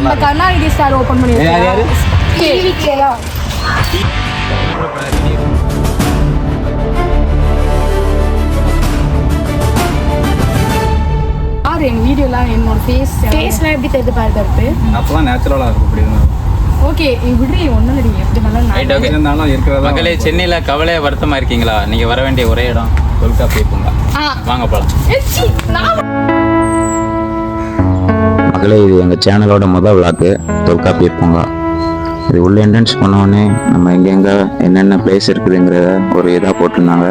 நம்ம Karunanidhi star open பண்ணிருக்கோம். யாரு டிவிக்கேயா ஆறு என் வீடியோலாம் என்னோட ஃபேஸ்லாம் எப்படி தெரிஞ்சு பாருக்கிறது அப்பதான் நேச்சுரலா இருக்கும் அப்படி ஓகே விடுறி ஒன்றும் இல்லடி எப்படி நல்லா இருந்தாலும் இருக்கிறதா. மக்களே, சென்னையில கவலையா வருத்தமா இருக்கீங்களா? நீங்க வர வேண்டிய ஒரே இடம் தொல்காப்பிய பூங்கா. வாங்க போலாம். மக்களே, இது எங்கள் சேனலோட முதல் விளாக்கு தொல்காப்பிய பூங்கா. இது உள்ள என்ட்ரன்ஸ் பண்ணோடனே நம்ம எங்கெங்கே என்னென்ன பிளேஸ் இருக்குதுங்கிறத ஒரு இதாக போட்டிருந்தாங்க.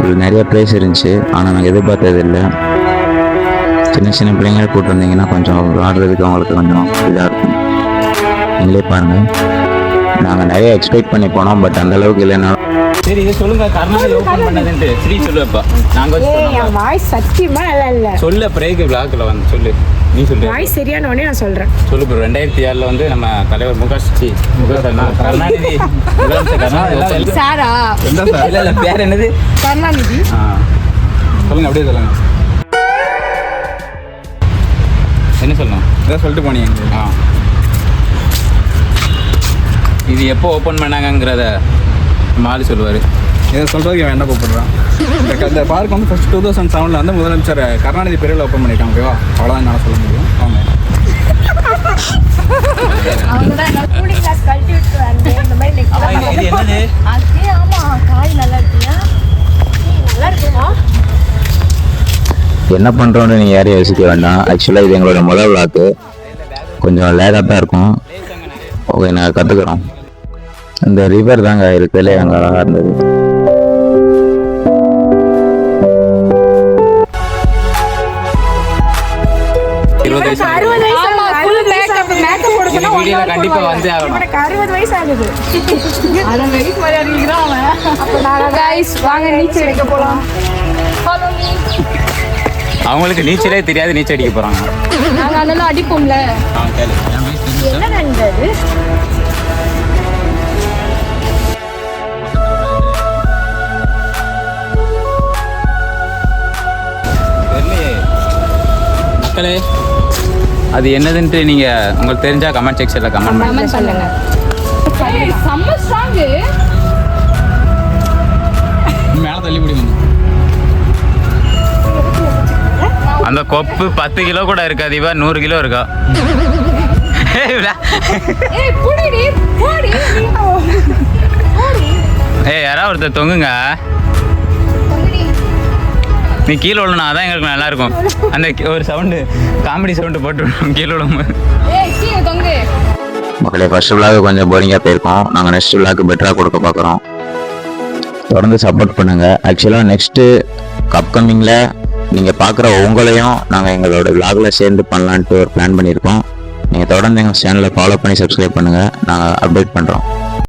இது நிறைய பிளேஸ் இருந்துச்சு, ஆனால் நாங்கள் எதிர்பார்த்தது இல்லை. சின்ன சின்ன பிள்ளைங்களை கூப்பிட்டு வந்தீங்கன்னா கொஞ்சம் விளாடுறதுக்கு அவங்களுக்கு கொஞ்சம் இதாக இருக்கும். நீங்களே பாருங்கள், நாங்கள் நிறைய எக்ஸ்பெக்ட் பண்ணி போனோம், பட் அந்த அளவுக்கு இல்லைன்னா. சரி, இது சொல்லுங்க. கர்நாடகா ஓபன் பண்ணதுன்ட்டு ஸ்ரீ சொல்லுவப்பா. நாங்க என் வாய்ஸ் சத்தியமா நல்லா இல்ல. சொல்ல பிரேக் பிளாக்ல வந்து சொல்லு. நீ சொல்லு. வாய்ஸ் சரியான உடனே நான் சொல்றேன். சொல்லு ப்ரோ. 2006ல வந்து நம்ம தலைவர் கருணாநிதி சாரா இல்ல பேர் என்னது? கருணாநிதி. சொல்லுங்க, அப்படியே சொல்லுங்க. என்ன சொல்லணும்? இதான் சொல்லிட்டு போனீங்க. இது எப்போ ஓப்பன் பண்ணாங்கங்கிறத மாலி சொல்லுவார். இதை சொல்கிறதுக்கு இவன் என்ன கூப்பிடுறான்? இந்த பார்க் வந்து ஃபஸ்ட் 2007 வந்து முதலமைச்சர் கருணாநிதி பேரில் ஓப்பன் பண்ணிட்டாங்க. ஓகேவா? அவ்வளோதான் என்னால் சொல்ல முடியும். அவங்க என்ன பண்ணுறோன்னு நீங்கள் யாரையும் யோசிக்க வேண்டாம். ஆக்சுவலாக இது எங்களோட முதல் விளாக்கு, கொஞ்சம் லேட்டாக தான் இருக்கும். ஓகே, நாங்கள் கற்றுக்குறோம். இந்த ரிவர் தாங்க இருக்கிறதுலே அங்கே அழகாக இருந்தது. கண்டிப்பா வந்து 60 வயசு ஆகுது. வாங்க நீச்சல் அடிக்க போலாம். அவங்களுக்கு நீச்சலே தெரியாது, நீச்சல் அடிக்க போறாங்க. நாங்க அதெல்லாம் அடிப்போம்ல. என்ன நடந்தது? மக்களே, அது என்னதுன்ட்டு நீங்க உங்களுக்கு தெரிஞ்சா கமெண்ட் செக்ஷன்ல கமெண்ட் பண்ணுங்க. செம்ம ஸ்ட்ராங். மேலே தள்ளி பிடிக்கணும். அந்த கொப்பு 10 கிலோ கூட இருக்காது, இவ 100 கிலோ இருக்கா. யாராவது ஒருத்தர் தொங்குங்க. நீ கீழே விழணும், அதான் எங்களுக்கு நல்லா இருக்கும். அந்த ஒரு சவுண்டு, காமெடி சவுண்டு போட்டு கீழே விழும். மக்களே, ஃபர்ஸ்ட் விளாக்கு கொஞ்சம் போரிங்காக போயிருக்கோம். நாங்கள் நெக்ஸ்ட் விளாக்கு பெட்டராக கொடுக்க பார்க்குறோம். தொடர்ந்து சப்போர்ட் பண்ணுங்கள். ஆக்சுவலாக நெக்ஸ்ட்டு அப்கமிங்கில் நீங்கள் பார்க்குற உங்களையும் நாங்கள் எங்களோட விளாகில் சேர்ந்து பண்ணலான்ட்டு ஒரு பிளான் பண்ணியிருக்கோம். நீங்கள் தொடர்ந்து எங்கள் சேனலை ஃபாலோ பண்ணி சப்ஸ்கிரைப் பண்ணுங்கள். நாங்கள் அப்டேட் பண்ணுறோம்.